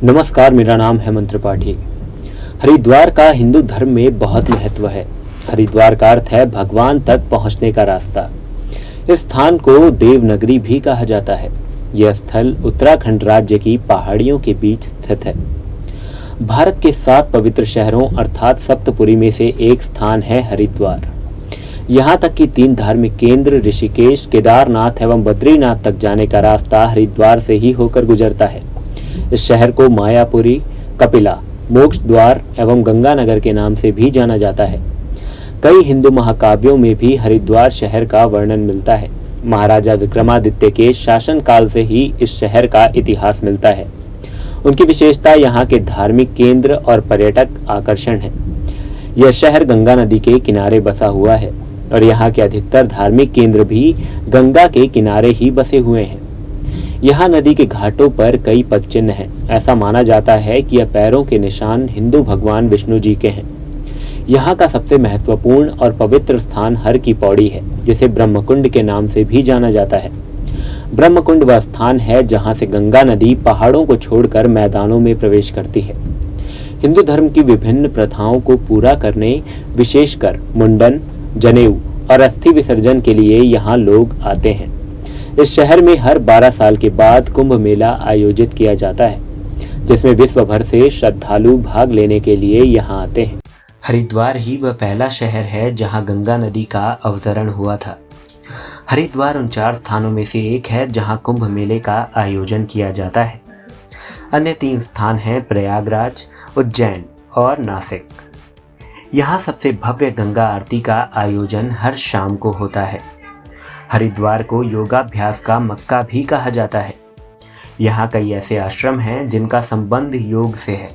नमस्कार, मेरा नाम हेमंत त्रिपाठी। हरिद्वार का हिंदू धर्म में बहुत महत्व है। हरिद्वार का अर्थ है भगवान तक पहुंचने का रास्ता। इस स्थान को देवनगरी भी कहा जाता है। यह स्थल उत्तराखंड राज्य की पहाड़ियों के बीच स्थित है। भारत के 7 पवित्र शहरों अर्थात सप्तपुरी में से एक स्थान है हरिद्वार। यहाँ तक कि 3 धार्मिक केंद्र ऋषिकेश, केदारनाथ एवं बद्रीनाथ तक जाने का रास्ता हरिद्वार से ही होकर गुजरता है। इस शहर को मायापुरी, कपिला, मोक्ष द्वार एवं गंगानगर के नाम से भी जाना जाता है। कई हिंदू महाकाव्यों में भी हरिद्वार शहर का वर्णन मिलता है। महाराजा विक्रमादित्य के शासनकाल से ही इस शहर का इतिहास मिलता है। उनकी विशेषता यहाँ के धार्मिक केंद्र और पर्यटक आकर्षण है। यह शहर गंगा नदी के किनारे बसा हुआ है और यहाँ के अधिकतर धार्मिक केंद्र भी गंगा के किनारे ही बसे हुए हैं। यहाँ नदी के घाटों पर कई पदचिन्ह हैं। ऐसा माना जाता है कि यह पैरों के निशान हिंदू भगवान विष्णु जी के हैं। यहाँ का सबसे महत्वपूर्ण और पवित्र स्थान हर की पौड़ी है, जिसे ब्रह्मकुंड के नाम से भी जाना जाता है। ब्रह्मकुंड वह स्थान है जहाँ से गंगा नदी पहाड़ों को छोड़कर मैदानों में प्रवेश करती है। हिंदू धर्म की विभिन्न प्रथाओं को पूरा करने, विशेषकर मुंडन, जनेऊ और अस्थि विसर्जन के लिए यहाँ लोग आते हैं। इस शहर में हर 12 साल के बाद कुंभ मेला आयोजित किया जाता है, जिसमें विश्व भर से श्रद्धालु भाग लेने के लिए यहाँ आते हैं। हरिद्वार ही वह पहला शहर है जहाँ गंगा नदी का अवतरण हुआ था। हरिद्वार उन 4 स्थानों में से एक है जहाँ कुंभ मेले का आयोजन किया जाता है। अन्य 3 स्थान हैं प्रयागराज, उज्जैन और नासिक। यहाँ सबसे भव्य गंगा आरती का आयोजन हर शाम को होता है। हरिद्वार को योगाभ्यास का मक्का भी कहा जाता है। यहाँ कई ऐसे आश्रम हैं जिनका संबंध योग से है।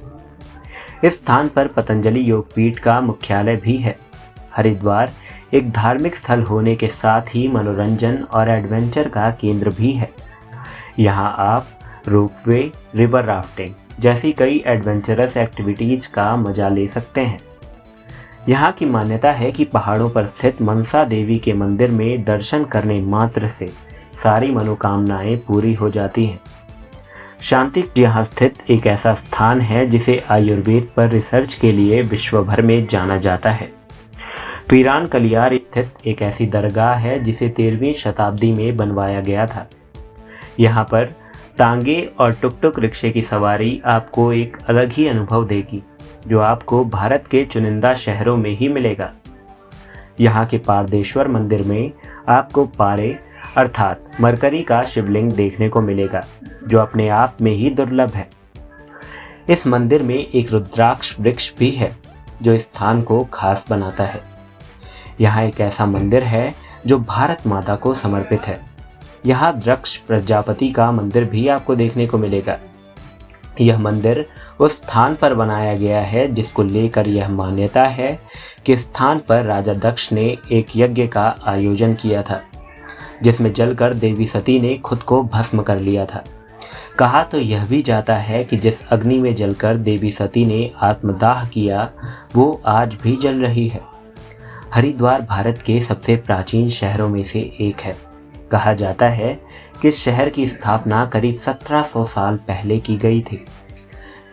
इस स्थान पर पतंजलि योगपीठ का मुख्यालय भी है। हरिद्वार एक धार्मिक स्थल होने के साथ ही मनोरंजन और एडवेंचर का केंद्र भी है। यहाँ आप रोपवे, रिवर राफ्टिंग जैसी कई एडवेंचरस एक्टिविटीज का मजा ले सकते हैं। यहाँ की मान्यता है कि पहाड़ों पर स्थित मनसा देवी के मंदिर में दर्शन करने मात्र से सारी मनोकामनाएं पूरी हो जाती हैं। शांति यहाँ स्थित एक ऐसा स्थान है जिसे आयुर्वेद पर रिसर्च के लिए विश्व भर में जाना जाता है। पीरान कलियार स्थित एक ऐसी दरगाह है जिसे 13वीं शताब्दी में बनवाया गया था। यहाँ पर तांगे और टुक-टुक रिक्शे की सवारी आपको एक अलग ही अनुभव देगी, जो आपको भारत के चुनिंदा शहरों में ही मिलेगा। यहाँ के पारदेश्वर मंदिर में आपको पारे अर्थात मरकरी का शिवलिंग देखने को मिलेगा, जो अपने आप में ही दुर्लभ है। इस मंदिर में एक रुद्राक्ष वृक्ष भी है, जो इस स्थान को खास बनाता है। यहाँ एक ऐसा मंदिर है जो भारत माता को समर्पित है। यहाँ दक्ष प्रजापति का मंदिर भी आपको देखने को मिलेगा। यह मंदिर उस स्थान पर बनाया गया है जिसको लेकर यह मान्यता है कि स्थान पर राजा दक्ष ने एक यज्ञ का आयोजन किया था, जिसमें जलकर देवी सती ने खुद को भस्म कर लिया था। कहा तो यह भी जाता है कि जिस अग्नि में जलकर देवी सती ने आत्मदाह किया, वो आज भी जल रही है। हरिद्वार भारत के सबसे प्राचीन शहरों में से एक है। कहा जाता है कि इस शहर की स्थापना करीब 1700 साल पहले की गई थी।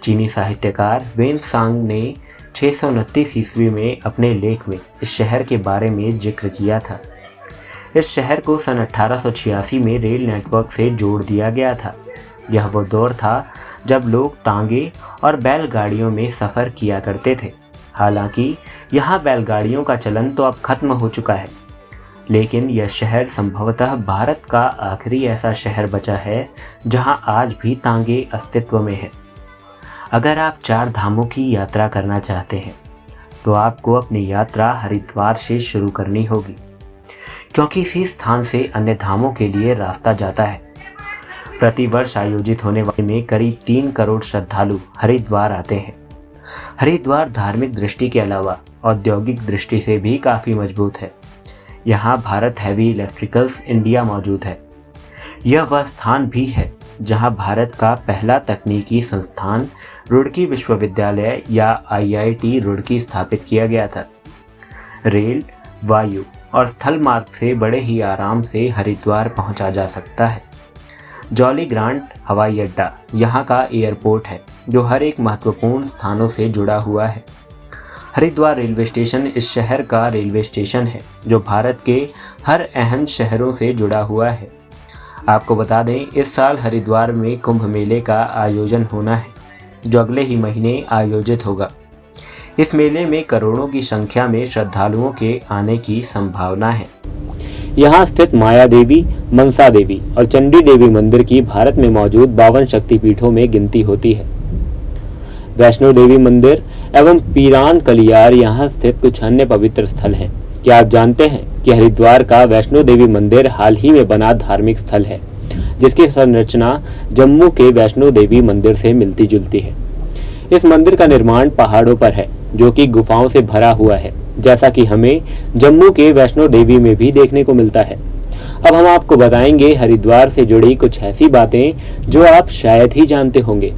चीनी साहित्यकार वेन सांग ने 629 ईस्वी में अपने लेख में इस शहर के बारे में जिक्र किया था। इस शहर को सन 1886 में रेल नेटवर्क से जोड़ दिया गया था। यह वो दौर था जब लोग तांगे और बैलगाड़ियों में सफ़र किया करते थे। हालांकि यहाँ बैलगाड़ियों का चलन तो अब खत्म हो चुका है, लेकिन यह शहर संभवतः भारत का आखिरी ऐसा शहर बचा है जहां आज भी तांगे अस्तित्व में है। अगर आप 4 धामों की यात्रा करना चाहते हैं तो आपको अपनी यात्रा हरिद्वार से शुरू करनी होगी, क्योंकि इसी स्थान से अन्य धामों के लिए रास्ता जाता है। प्रतिवर्ष आयोजित होने वाले में करीब 3 करोड़ श्रद्धालु हरिद्वार आते हैं। हरिद्वार धार्मिक दृष्टि के अलावा औद्योगिक दृष्टि से भी काफ़ी मजबूत है। यहाँ भारत हैवी इलेक्ट्रिकल्स इंडिया मौजूद है। यह वह स्थान भी है जहाँ भारत का पहला तकनीकी संस्थान रुड़की विश्वविद्यालय या IIT रुड़की स्थापित किया गया था। रेल, वायु और स्थल मार्ग से बड़े ही आराम से हरिद्वार पहुँचा जा सकता है। जॉली ग्रांट हवाई अड्डा यहाँ का एयरपोर्ट है, जो हर एक महत्वपूर्ण स्थानों से जुड़ा हुआ है। हरिद्वार रेलवे स्टेशन इस शहर का रेलवे स्टेशन है जो भारत के हर अहम शहरों से जुड़ा हुआ है। आपको बता दें, इस साल हरिद्वार में कुंभ मेले का आयोजन होना है जो अगले ही महीने आयोजित होगा। इस मेले में करोड़ों की संख्या में श्रद्धालुओं के आने की संभावना है। यहाँ स्थित माया देवी, मनसा देवी और चंडी देवी मंदिर की भारत में मौजूद 52 शक्तिपीठों में गिनती होती है। वैष्णो देवी मंदिर एवं पीरान कलियार यहाँ स्थित कुछ अन्य पवित्र स्थल हैं। क्या आप जानते हैं कि हरिद्वार का वैष्णो देवी मंदिर हाल ही में बना धार्मिक स्थल है जिसकी संरचना जम्मू के वैष्णो देवी मंदिर से मिलती जुलती है। इस मंदिर का निर्माण पहाड़ों पर है जो कि गुफाओं से भरा हुआ है, जैसा कि हमें जम्मू के वैष्णो देवी में भी देखने को मिलता है। अब हम आपको बताएंगे हरिद्वार से जुड़ी कुछ ऐसी बातें जो आप शायद ही जानते होंगे।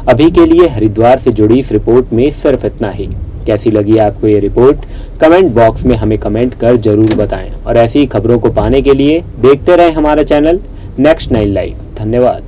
अभी के लिए हरिद्वार से जुड़ी इस रिपोर्ट में सिर्फ इतना ही। कैसी लगी आपको ये रिपोर्ट? कमेंट बॉक्स में हमें कमेंट कर जरूर बताएं और ऐसी खबरों को पाने के लिए देखते रहें हमारा चैनल नेक्स्ट 9 लाइव। धन्यवाद।